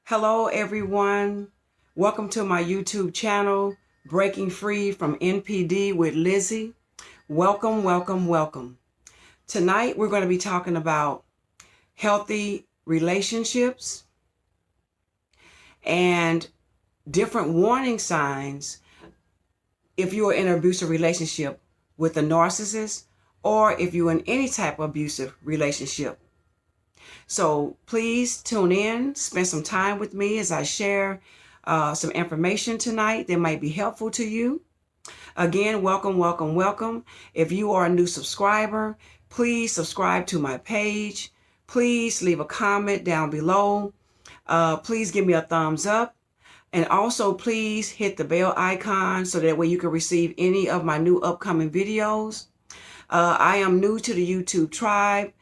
Hello, everyone. Welcome to my YouTube channel, Breaking Free from NPD with Lizzie. Welcome, welcome, welcome. Tonight, we're going to be talking about healthy relationships and different warning signs if you are in an abusive relationship with a narcissist or if you're in any type of abusive relationship. So please tune in, spend some time with me as I share some information tonight that might be helpful to you. Again, welcome, welcome, welcome. If you are a new subscriber, please subscribe to my page. Please leave a comment down below. Please give me a thumbs up. And also, please hit the bell icon so that way you can receive any of my new upcoming videos. I am new to the YouTube tribe,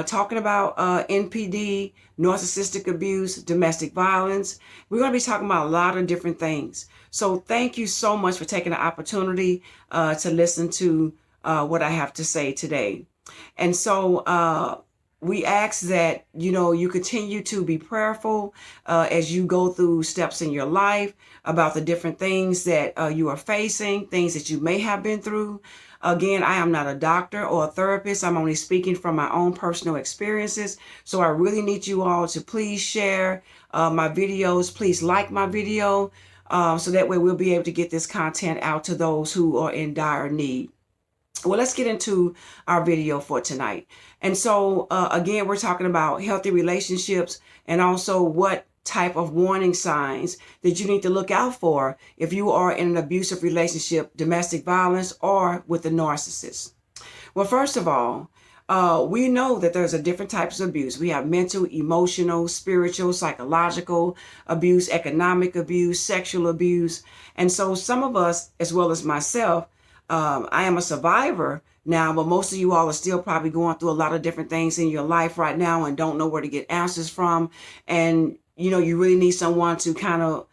talking about NPD, narcissistic abuse, domestic violence. We're going to be talking about a lot of different things. So thank you so much for taking the opportunity to listen to what I have to say today. And so we ask that, you continue to be prayerful as you go through steps in your life about the different things that you are facing, things that you may have been through. Again, I am not a doctor or a therapist. I'm only speaking from my own personal experiences. So I really need you all to please share my videos. Please like my video so that way we'll be able to get this content out to those who are in dire need. Well, let's get into our video for tonight. And so, again, we're talking about healthy relationships and also what type of warning signs that you need to look out for if you are in an abusive relationship, domestic violence, or with a narcissist. Well, first of all, we know that there's a different types of abuse. We have mental, emotional, spiritual, psychological abuse, economic abuse, sexual abuse. And so some of us, as well as myself, I am a survivor now, but most of you all are still probably going through a lot of different things in your life right now and don't know where to get answers from. And, you really need someone to kind of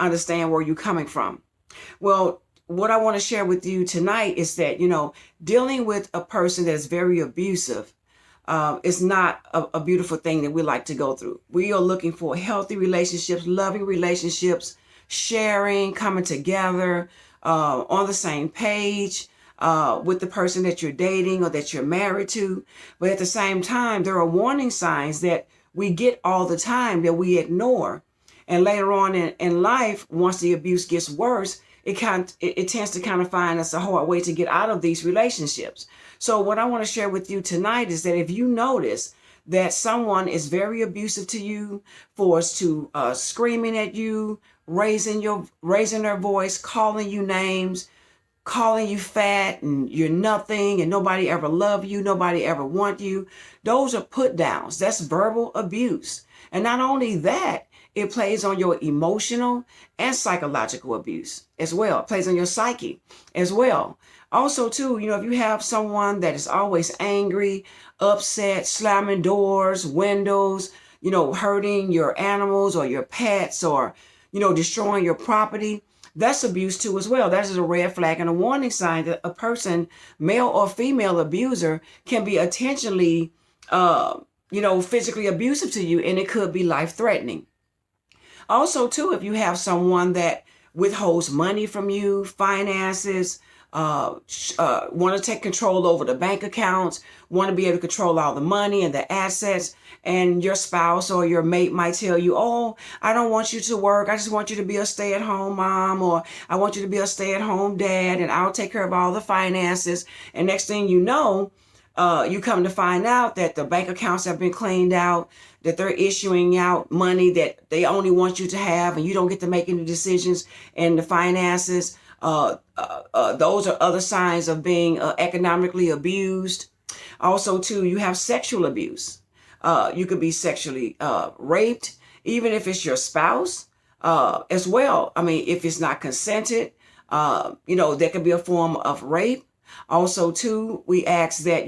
understand where you're coming from. Well, what I want to share with you tonight is that, dealing with a person that is very abusive is not a beautiful thing that we like to go through. We are looking for healthy relationships, loving relationships, sharing, coming together, on the same page with the person that you're dating or that you're married to. But at the same time, there are warning signs that we get all the time that we ignore. And later on in life, once the abuse gets worse, it tends to kind of find us a hard way to get out of these relationships. So what I want to share with you tonight is that if you notice that someone is very abusive to you, forced to screaming at you, raising their voice, calling you names, calling you fat and you're nothing and nobody ever loved you, nobody ever want you. Those are put downs. That's verbal abuse. And not only that, it plays on your emotional and psychological abuse as well. It plays on your psyche as well. Also, too, if you have someone that is always angry, upset, slamming doors, windows, hurting your animals or your pets or, destroying your property, that's abuse too as well. That is a red flag and a warning sign that a person, male or female abuser, can be intentionally, physically abusive to you, and it could be life-threatening. Also, too, if you have someone that withholds money from you, finances, want to take control over the bank accounts, want to be able to control all the money and the assets, and your spouse or your mate might tell you, oh, I don't want you to work. I just want you to be a stay-at-home mom, or I want you to be a stay-at-home dad, and I'll take care of all the finances. And next thing you know, you come to find out that the bank accounts have been cleaned out, that they're issuing out money that they only want you to have, and you don't get to make any decisions in the finances. Those are other signs of being economically abused. Also, too, you have sexual abuse. You could be sexually raped, even if it's your spouse as well. I mean, if it's not consented, there could be a form of rape. Also, too, we ask that,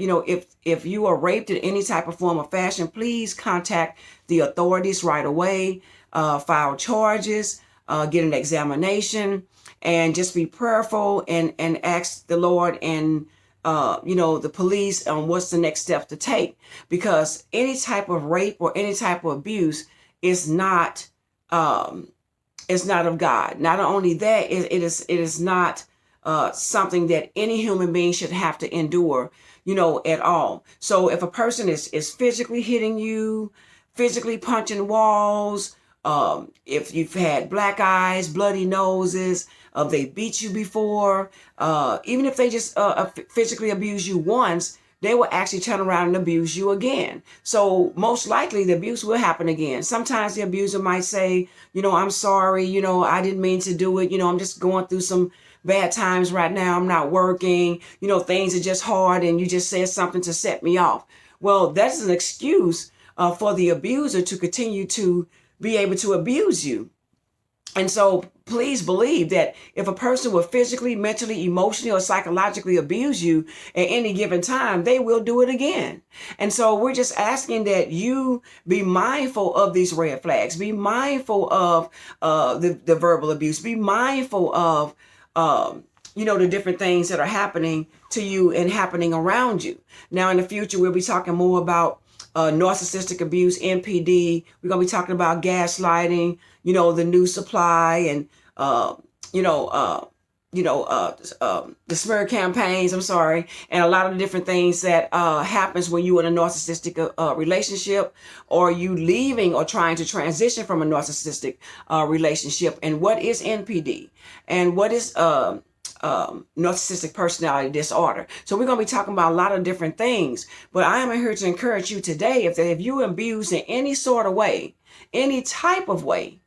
if you are raped in any type of form or fashion, please contact the authorities right away, file charges, get an examination, and just be prayerful and ask the Lord and the police on what's the next step to take. Because any type of rape or any type of abuse is not it's not of God. Not only that, it is not something that any human being should have to endure, at all. So if a person is physically hitting you, physically punching walls, if you've had black eyes, bloody noses, they beat you before, even if they just physically abuse you once, they will actually turn around and abuse you again. So most likely the abuse will happen again. Sometimes the abuser might say, I'm sorry, I didn't mean to do it. I'm just going through some bad times right now. I'm not working, things are just hard and you just said something to set me off. Well, that's an excuse for the abuser to continue to be able to abuse you. And so please believe that if a person will physically, mentally, emotionally, or psychologically abuse you at any given time, they will do it again. And so we're just asking that you be mindful of these red flags, be mindful of the verbal abuse, be mindful of, the different things that are happening to you and happening around you. Now, in the future, we'll be talking more about narcissistic abuse, NPD. We're going to be talking about gaslighting, the new supply and, the smear campaigns, and a lot of the different things that happens when you're in a narcissistic relationship, or you leaving or trying to transition from a narcissistic relationship. And what is NPD? And what is narcissistic personality disorder? So we're going to be talking about a lot of different things, but I am here to encourage you today, if you abuse in any sort of way, any type of way,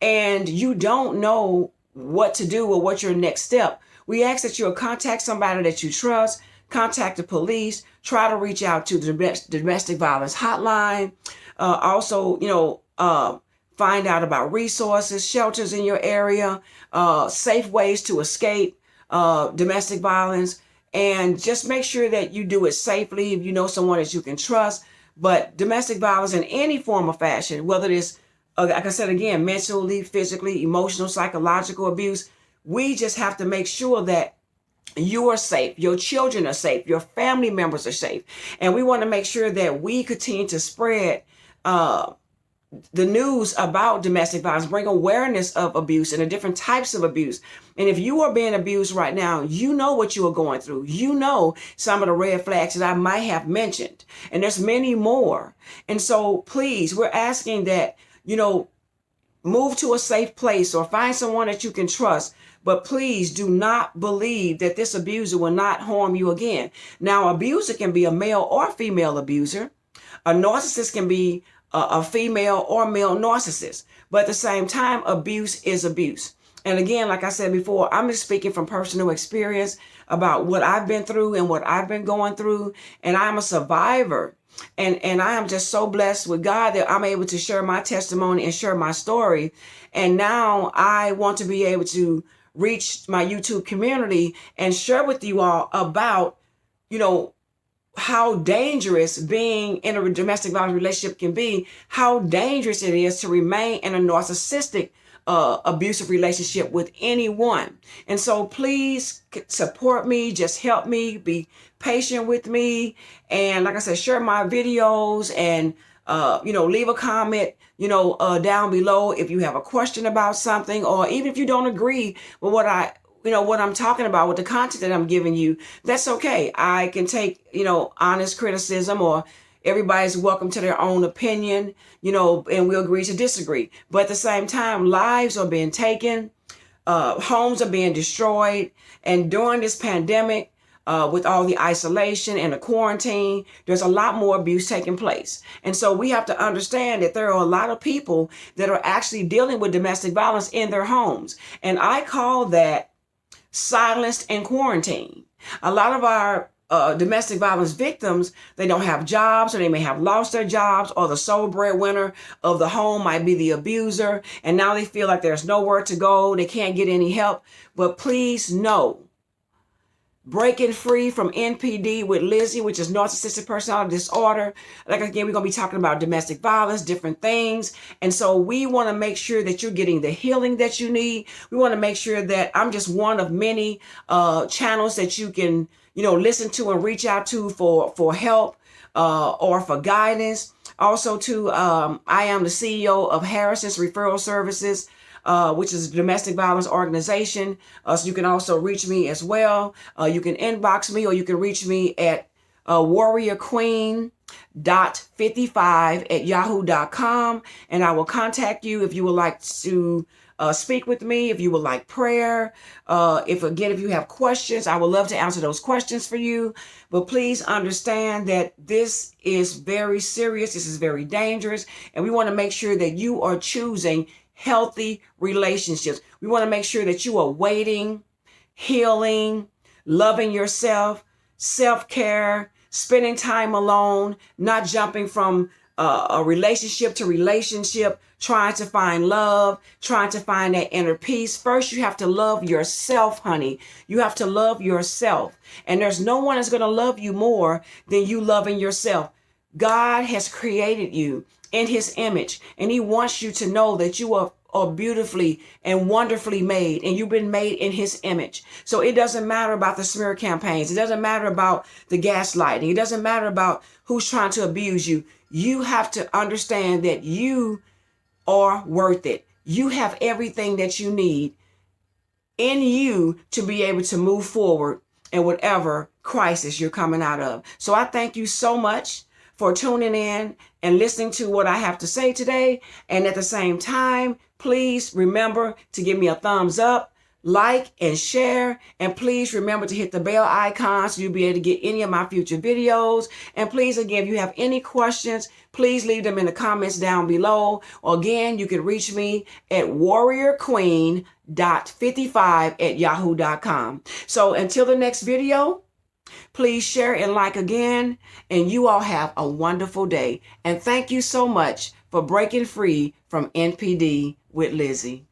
and you don't know what to do or what's your next step, we ask that you'll contact somebody that you trust, contact the police, try to reach out to the domestic violence hotline. Also, find out about resources, shelters in your area, safe ways to escape domestic violence, and just make sure that you do it safely if you know someone that you can trust. But domestic violence in any form or fashion, whether it's, like I said again, mentally, physically, emotional, psychological abuse, we just have to make sure that you are safe, your children are safe, your family members are safe. And we want to make sure that we continue to spread the news about domestic violence, bring awareness of abuse and the different types of abuse. And if you are being abused right now, you know what you are going through. You know some of the red flags that I might have mentioned, and there's many more. And so please, we're asking that, move to a safe place or find someone that you can trust. But please do not believe that this abuser will not harm you again. Now, abuser can be a male or female abuser. A narcissist can be a female or male narcissist. But at the same time, abuse is abuse. And again, like I said before, I'm just speaking from personal experience about what I've been through and what I've been going through. And I'm a survivor. And I am just so blessed with God that I'm able to share my testimony and share my story. And now I want to be able to reach my YouTube community and share with you all about, how dangerous being in a domestic violence relationship can be, how dangerous it is to remain in a narcissistic abusive relationship with anyone. And so please support me, just help me, be patient with me. And like I said, share my videos and, leave a comment, down below if you have a question about something, or even if you don't agree with what I'm talking about, with the content that I'm giving you, that's okay. I can take, honest criticism, or everybody's welcome to their own opinion, and we'll agree to disagree. But at the same time, lives are being taken, homes are being destroyed. And during this pandemic, with all the isolation and the quarantine, there's a lot more abuse taking place. And so we have to understand that there are a lot of people that are actually dealing with domestic violence in their homes. And I call that silenced and quarantined. A lot of our domestic violence victims, they don't have jobs, or they may have lost their jobs, or the sole breadwinner of the home might be the abuser. And now they feel like there's nowhere to go. They can't get any help. But please know, breaking free from NPD with Lizzie, which is narcissistic personality disorder. Like again, we're going to be talking about domestic violence, different things. And so we want to make sure that you're getting the healing that you need. We want to make sure that I'm just one of many channels that you can, listen to and reach out to for help. or for guidance. Also, too, I am the CEO of Harrison's Referral Services, which is a domestic violence organization. So you can also reach me as well. You can inbox me, or you can reach me at warriorqueen.55@yahoo.com, and I will contact you if you would like to speak with me, if you would like prayer. If you have questions, I would love to answer those questions for you. But please understand that this is very serious. This is very dangerous. And we want to make sure that you are choosing healthy relationships. We want to make sure that you are waiting, healing, loving yourself, self-care, spending time alone, not jumping from a relationship to relationship, trying to find love, trying to find that inner peace. First, you have to love yourself, honey. You have to love yourself. And there's no one that's going to love you more than you loving yourself. God has created you in his image, and he wants you to know that you are beautifully and wonderfully made, and you've been made in his image. So it doesn't matter about the smear campaigns. It doesn't matter about the gaslighting. It doesn't matter about who's trying to abuse you. You have to understand that you are worth it. You have everything that you need in you to be able to move forward in whatever crisis you're coming out of. So I thank you so much for tuning in and listening to what I have to say today. And at the same time, please remember to give me a thumbs up, like, and share. And please remember to hit the bell icon so you'll be able to get any of my future videos. And please, again, if you have any questions, please leave them in the comments down below. Or again, you can reach me at warriorqueen.55@yahoo.com. So until the next video, please share and like again, and you all have a wonderful day. And thank you so much for breaking free from NPD with Lizzie.